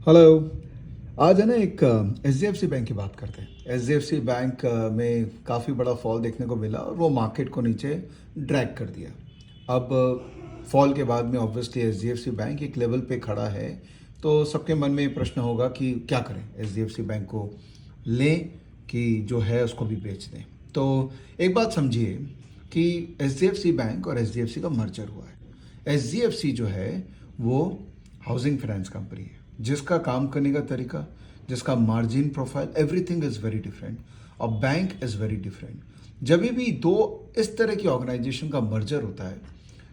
Hello. आज है ना एक H D F C bank की बात करते हैं। H D F C bank में काफ़ी बड़ा फॉल देखने को मिला और वो मार्केट को नीचे ड्रैग कर दिया। अब फॉल के बाद में obviously H D F C bank एक लेवल पे खड़ा है, तो सबके मन में ये प्रश्न होगा कि क्या करें, H D F C bank को लें कि जो है उसको भी बेच दें। तो एक बात समझिए कि H D F C bank और एच डी एफ सी का मर्जर हुआ है। एच डी एफ सी जो है वो हाउसिंग फाइनेंस कंपनी है, जिसका काम करने का तरीका, जिसका margin profile, everything is very different और बैंक इज़ वेरी डिफरेंट। जब भी दो इस तरह की ऑर्गेनाइजेशन का मर्जर होता है,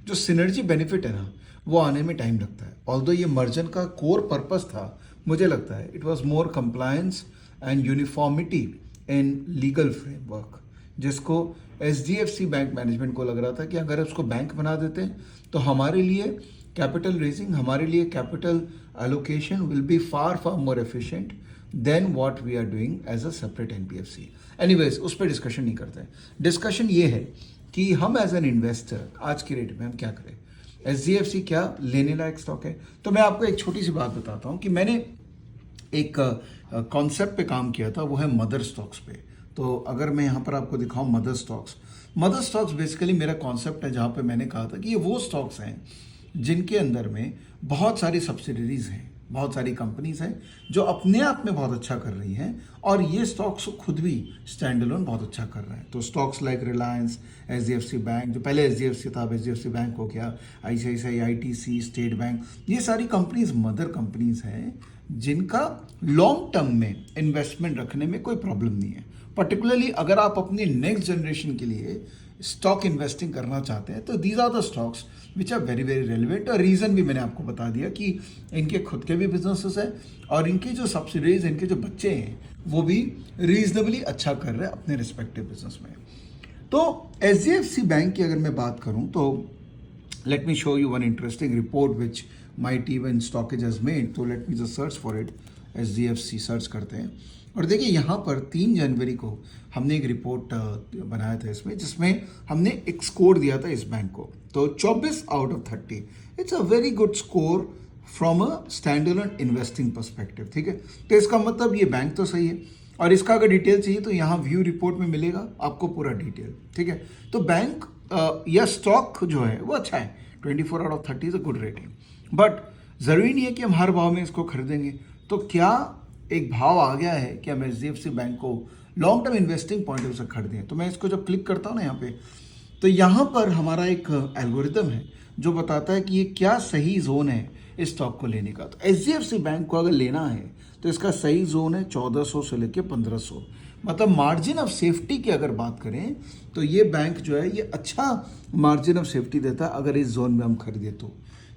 जो सिनर्जी बेनिफिट है ना, वो आने में टाइम लगता है। ऑल्दो ये मर्जर का कोर पर्पस था, मुझे लगता है it was more compliance and uniformity in legal framework, जिसको H D F C bank management को लग रहा था कि अगर उसको बैंक बना देते हैं तो हमारे लिए कैपिटल रेजिंग, हमारे लिए capital allocation will be far more efficient than what we are doing as a separate NBFC. Anyways, उस पर डिस्कशन नहीं करते हैं। डिस्कशन ये है कि हम एज एन इन्वेस्टर आज की रेट में हम क्या करें। SDFC क्या लेने लायक स्टॉक है? तो मैं आपको एक छोटी सी बात बताता हूँ कि मैंने एक कॉन्सेप्ट पे काम किया था, वो है मदर स्टॉक्स पे। तो अगर मैं यहाँ पर आपको दिखाऊँ मदर स्टॉक्स बेसिकली मेरा कॉन्सेप्ट है, जहाँ पे मैंने कहा था कि ये वो स्टॉक्स हैं जिनके अंदर में बहुत सारी सब्सिडरीज हैं, बहुत सारी कंपनीज हैं जो अपने आप में बहुत अच्छा कर रही हैं, और ये स्टॉक्स खुद भी स्टैंड अलोन बहुत अच्छा कर रहे हैं। तो stocks like Reliance, H D F C bank, जो पहले एच डी एफ सी था, H D F C bank हो गया, ICICI, ITC, स्टेट बैंक, ये सारी कंपनीज मदर कंपनीज हैं जिनका लॉन्ग टर्म में इन्वेस्टमेंट रखने में कोई प्रॉब्लम नहीं है। पर्टिकुलरली अगर आप अपनी नेक्स्ट जनरेशन के लिए स्टॉक इन्वेस्टिंग करना चाहते हैं तो these are the stocks which are very very relevant. और रीज़न भी मैंने आपको बता दिया कि इनके खुद के भी बिजनेसेस हैं और इनकी जो सब्सिडीज, इनके जो बच्चे हैं वो भी रीजनेबली अच्छा कर रहे हैं अपने रिस्पेक्टिव बिजनेस में। तो H D F C bank की अगर मैं बात करूं तो let me show you one interesting report which my team in stockage has made. तो let me just search for it. H D F C search करते हैं और देखिए यहाँ पर 3 जनवरी को हमने एक रिपोर्ट बनाया था इसमें, जिसमें हमने एक स्कोर दिया था इस बैंक को। तो 24 out of 30, it's a very good score from a stand alone investing perspective. ठीक है, तो इसका मतलब ये बैंक तो सही है। और इसका अगर डिटेल चाहिए तो यहाँ व्यू रिपोर्ट में मिलेगा आपको पूरा डिटेल। ठीक है, तो बैंक या स्टॉक जो है वो अच्छा है। 24 out of 30 is a good rating, but ज़रूरी नहीं है कि हम हर भाव में इसको खरीदेंगे। तो क्या एक भाव आ गया है कि हम H D F C bank को long term investing point of से खरीदें? तो मैं इसको जब क्लिक करता हूँ ना यहाँ पे, तो यहाँ पर हमारा एक एल्गोरिदम है जो बताता है कि ये क्या सही जोन है इस स्टॉक को लेने का। तो H D F C bank को अगर लेना है तो इसका सही जोन है 1400 से लेके 1500। मतलब मार्जिन ऑफ सेफ्टी की अगर बात करें तो ये बैंक जो है ये अच्छा मार्जिन ऑफ सेफ्टी देता है अगर इस जोन में हम खरीदे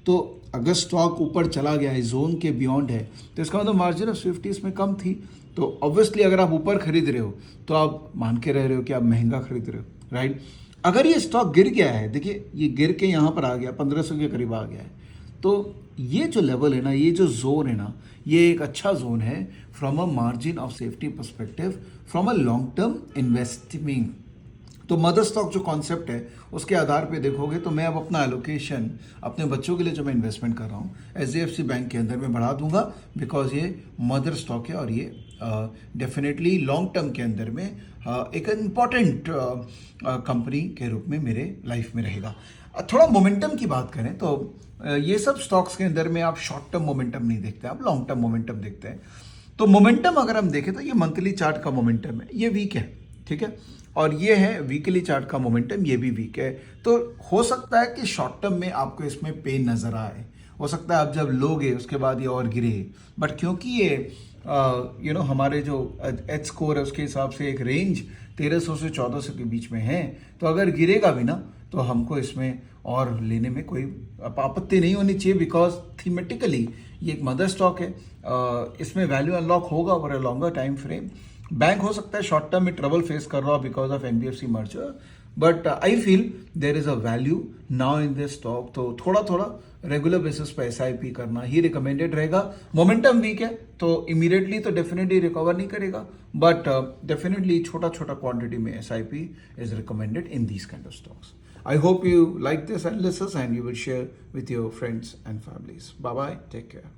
तो अगर स्टॉक ऊपर चला गया है, जोन के बियॉन्ड है, तो इसका मतलब मार्जिन ऑफ सेफ्टी इसमें कम थी। तो ऑब्वियसली अगर आप ऊपर खरीद रहे हो तो आप मान के रह रहे हो कि आप महंगा खरीद रहे हो, राइट। अगर ये स्टॉक गिर गया है, देखिए ये गिर के यहाँ पर आ गया, 1500 के करीब आ गया है, तो ये जो लेवल है ना, ये जो जोन है ना, ये एक अच्छा जोन है from a margin of safety perspective, from a long term investing. तो मदर स्टॉक जो कॉन्सेप्ट है उसके आधार पे देखोगे तो मैं अब अपना एलोकेशन अपने बच्चों के लिए जो मैं इन्वेस्टमेंट कर रहा हूँ H D F C bank के अंदर में बढ़ा दूंगा, बिकॉज ये मदर स्टॉक है और ये डेफिनेटली लॉन्ग टर्म के अंदर में एक इम्पॉर्टेंट कंपनी के रूप में मेरे लाइफ में रहेगा। थोड़ा मोमेंटम की बात करें तो ये सब स्टॉक्स के अंदर में आप शॉर्ट टर्म मोमेंटम नहीं देखते, आप लॉन्ग टर्म मोमेंटम देखते हैं। तो मोमेंटम अगर हम देखें तो ये मंथली चार्ट का मोमेंटम है, ये वीक है, ठीक है, और ये है वीकली चार्ट का मोमेंटम, ये भी वीक है। तो हो सकता है कि शॉर्ट टर्म में आपको इसमें पेन नजर आए, हो सकता है आप जब लोगे उसके बाद ये और गिरे, बट क्योंकि ये हमारे जो एच स्कोर है उसके हिसाब से एक रेंज 1300 से 1400 के बीच में है, तो अगर गिरेगा भी ना तो हमको इसमें और लेने में कोई आपत्ति नहीं होनी चाहिए, बिकॉज थीमेटिकली ये एक मदर स्टॉक है। इसमें वैल्यू अनलॉक होगा over a longer time frame. Bank हो सकता है शॉर्ट टर्म में ट्रबल फेस कर रहा हो because of NBFC merger, but I feel there is a value now in this stock. तो थोड़ा थोड़ा रेगुलर बेसिस पे एसआईपी करना ही रिकमेंडेड रहेगा। मोमेंटम वीक है तो इमीडिएटली तो डेफिनेटली रिकवर नहीं करेगा, बट डेफिनेटली छोटा छोटा क्वांटिटी में SIP is recommended in these kind of stocks. I hope you like this analysis and you will share with your friends and families. Bye bye. Take care.